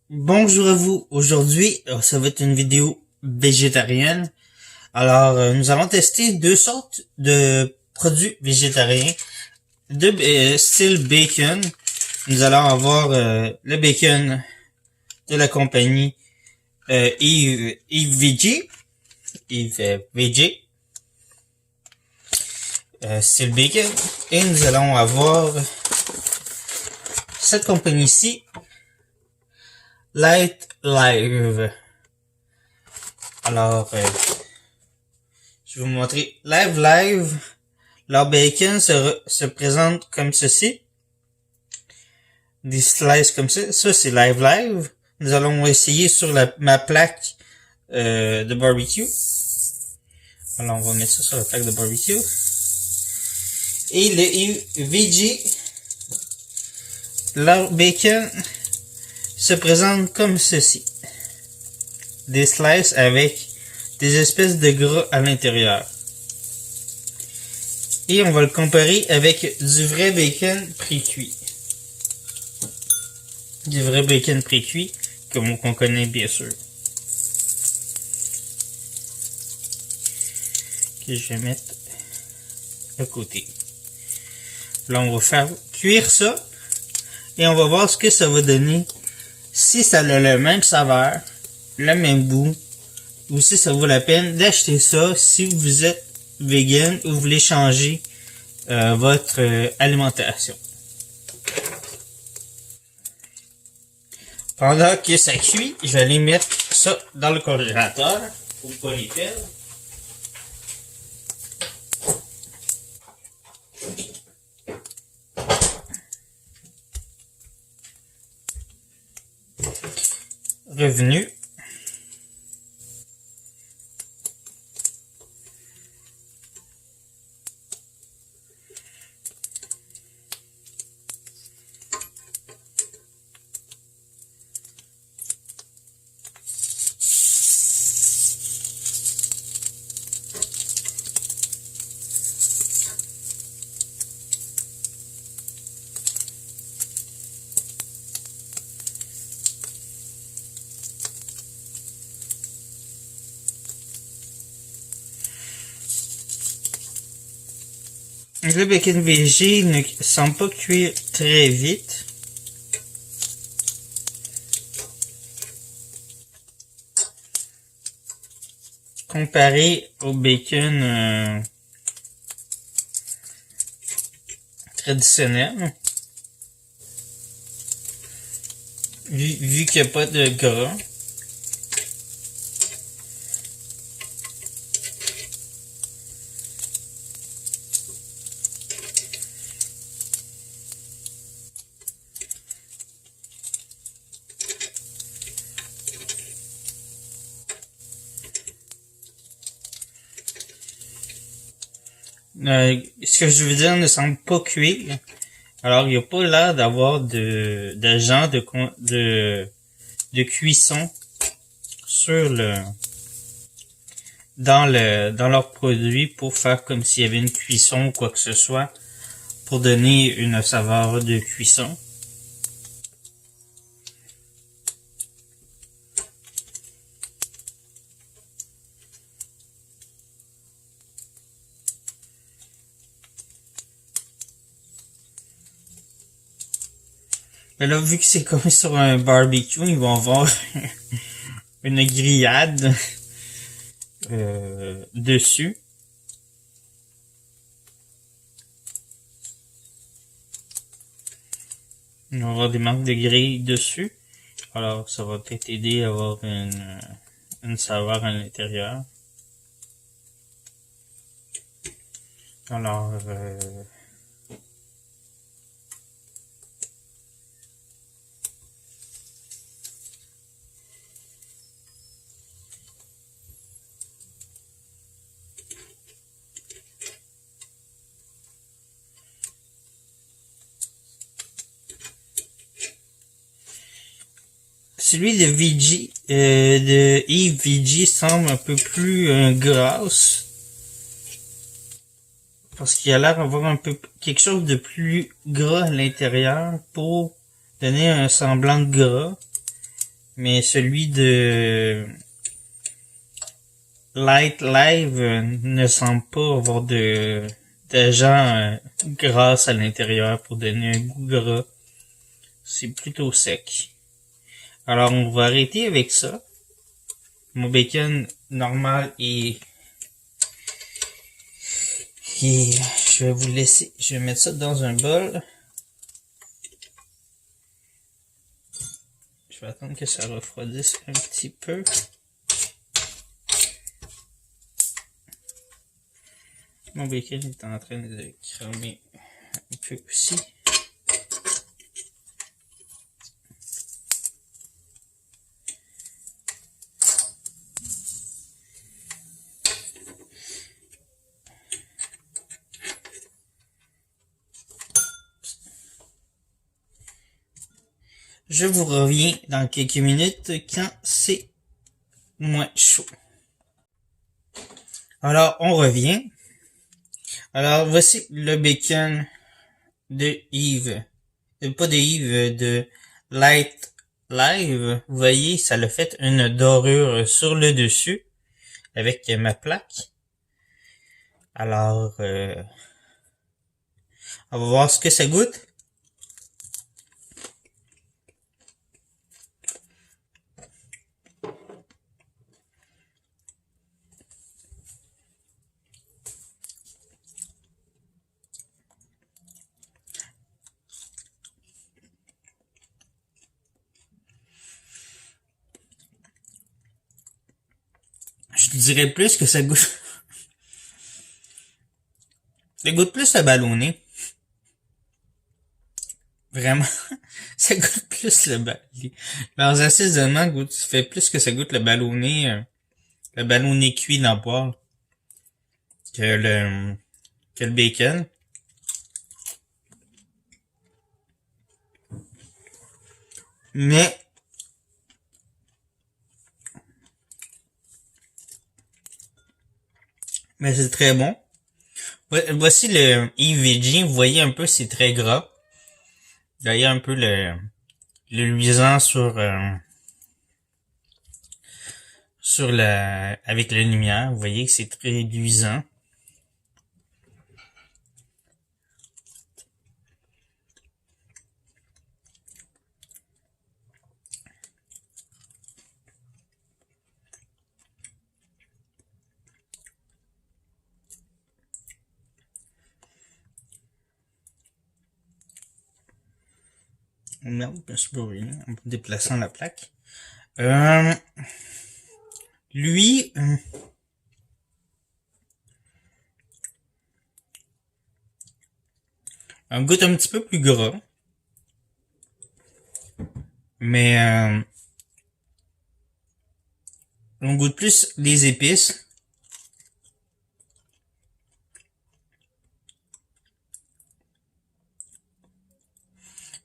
Bonjour à vous. Aujourd'hui, ça va être une vidéo végétarienne. Alors, nous allons tester deux sortes de produits végétariens de style bacon. Nous allons avoir le bacon de la compagnie Yves Veggie, style bacon, et nous allons avoir cette compagnie-ci, Light Live. Alors, je vais vous montrer Live. Leur bacon se présente comme ceci. Des slices comme ça. Ça, c'est Live. Nous allons essayer sur ma plaque de barbecue. Alors, on va mettre ça sur la plaque de barbecue. Et le veggie, leur bacon se présente comme ceci. Des slices avec des espèces de gras à l'intérieur. Et on va le comparer avec du vrai bacon pré-cuit. Du vrai bacon pré-cuit, comme on connaît bien sûr. Que je vais mettre à côté. Là, on va faire cuire ça. Et on va voir ce que ça va donner. Si ça a le même saveur, le même goût, ou si ça vaut la peine d'acheter ça si vous êtes vegan ou vous voulez changer votre alimentation. Pendant que ça cuit, je vais aller mettre ça dans le congélateur pour pas les perdre. Revenu. Le bacon végé ne semble pas cuire très vite. Comparé au bacon traditionnel. Vu qu'il n'y a pas de gras. Ce que je veux dire ne semble pas cuire. Alors, il n'y a pas l'air d'avoir d'agent de cuisson sur dans leur produit pour faire comme s'il y avait une cuisson ou quoi que ce soit pour donner une saveur de cuisson. Mais là, vu que c'est comme sur un barbecue, ils vont avoir une grillade dessus. On va avoir des marques de grille dessus. Alors, ça va peut-être aider à avoir une saveur à l'intérieur. Alors, celui de Veggie, de Yves Veggie semble un peu plus grasse. Parce qu'il a l'air d'avoir un peu quelque chose de plus gras à l'intérieur pour donner un semblant de gras. Mais celui de Light Live ne semble pas avoir d'agent gras à l'intérieur pour donner un goût gras. C'est plutôt sec. Alors on va arrêter avec ça. Mon bacon normal et je vais vous laisser, je vais mettre ça dans un bol. Je vais attendre que ça refroidisse un petit peu. Mon bacon est en train de cramer un peu aussi. Je vous reviens dans quelques minutes quand c'est moins chaud. Alors, on revient. Alors, voici le bacon de Yves. Pas de Yves, de Light Live. Vous voyez, ça l'a fait une dorure sur le dessus avec ma plaque. Alors, on va voir ce que ça goûte. Je dirais plus que ça goûte. Ça goûte plus le ballonné. Vraiment. Ça goûte plus le ballonné. Leurs assaisonnements goûte, fait plus que ça goûte le ballonné cuit dans le poêle. Que le bacon. Mais c'est très bon. Voici le Yves Veggie. Vous voyez un peu, c'est très gras. Vous voyez un peu le luisant sur avec la lumière. Vous voyez que c'est très luisant. Merde, je me suis brûlé en déplaçant la plaque. Lui, un goût un petit peu plus gras. Mais on goûte plus les épices.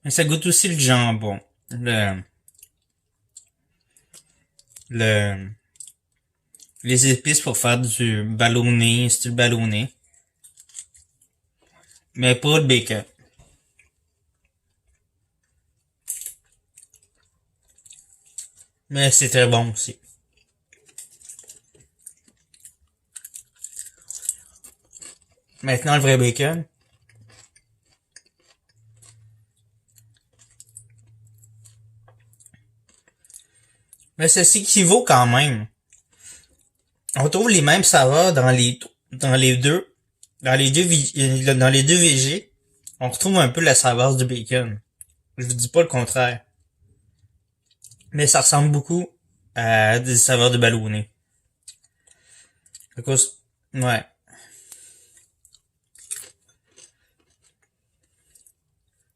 Mais ça goûte aussi le jambon. Les épices pour faire du ballonné, style ballonné. Mais pas le bacon. Mais c'est très bon aussi. Maintenant, le vrai bacon. Mais ça s'équivaut quand même. On trouve les mêmes saveurs dans les deux VG. On retrouve un peu la saveur du bacon. Je vous dis pas le contraire. Mais ça ressemble beaucoup à des saveurs de ballonné. À cause, ouais.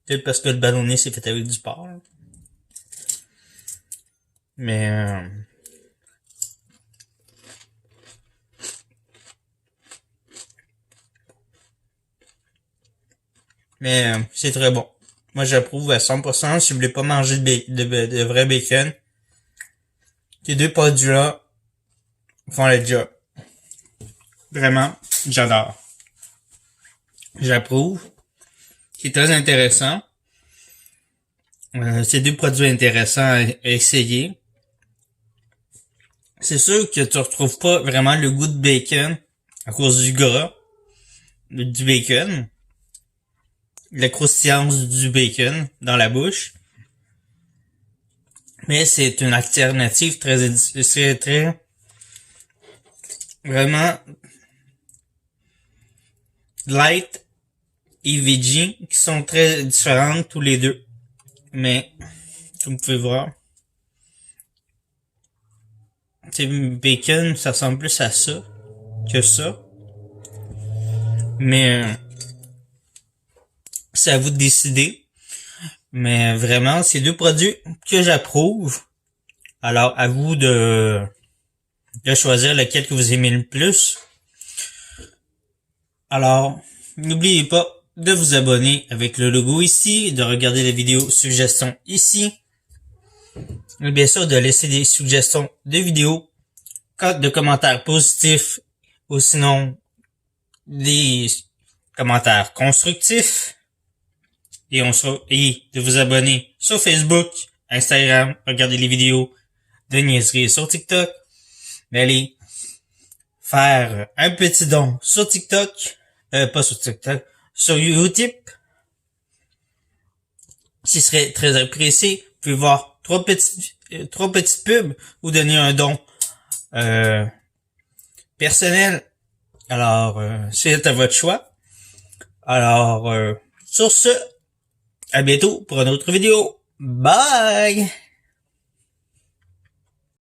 Peut-être parce que le ballonné c'est fait avec du porc. Mais c'est très bon. Moi j'approuve à 100%. Si vous voulez pas manger de vrai bacon, ces deux produits-là font le job. Vraiment, j'adore. J'approuve. C'est très intéressant. C'est deux produits intéressants à essayer. c'est sûr que tu retrouves pas vraiment le goût de bacon à cause du gras du bacon, la croustillance du bacon dans la bouche. Mais c'est une alternative très vraiment light et veggie qui sont très différentes tous les deux. Mais comme vous pouvez voir, bacon, ça ressemble plus à ça que ça. Mais c'est à vous de décider. Mais vraiment, c'est deux produits que j'approuve. Alors, à vous de choisir lequel que vous aimez le plus. Alors, n'oubliez pas de vous abonner avec le logo ici, de regarder les vidéos suggestions ici. Et bien sûr, de laisser des suggestions de vidéos, de commentaires positifs, ou sinon, des commentaires constructifs. Et de vous abonner sur Facebook, Instagram, regarder les vidéos de niaiseries sur TikTok. D'aller faire un petit don sur TikTok, pas sur TikTok, sur Utip. Ce serait très apprécié. Vous pouvez voir trois petites pubs ou donner un don personnel. Alors, c'est à votre choix. Alors, sur ce, à bientôt pour une autre vidéo. Bye!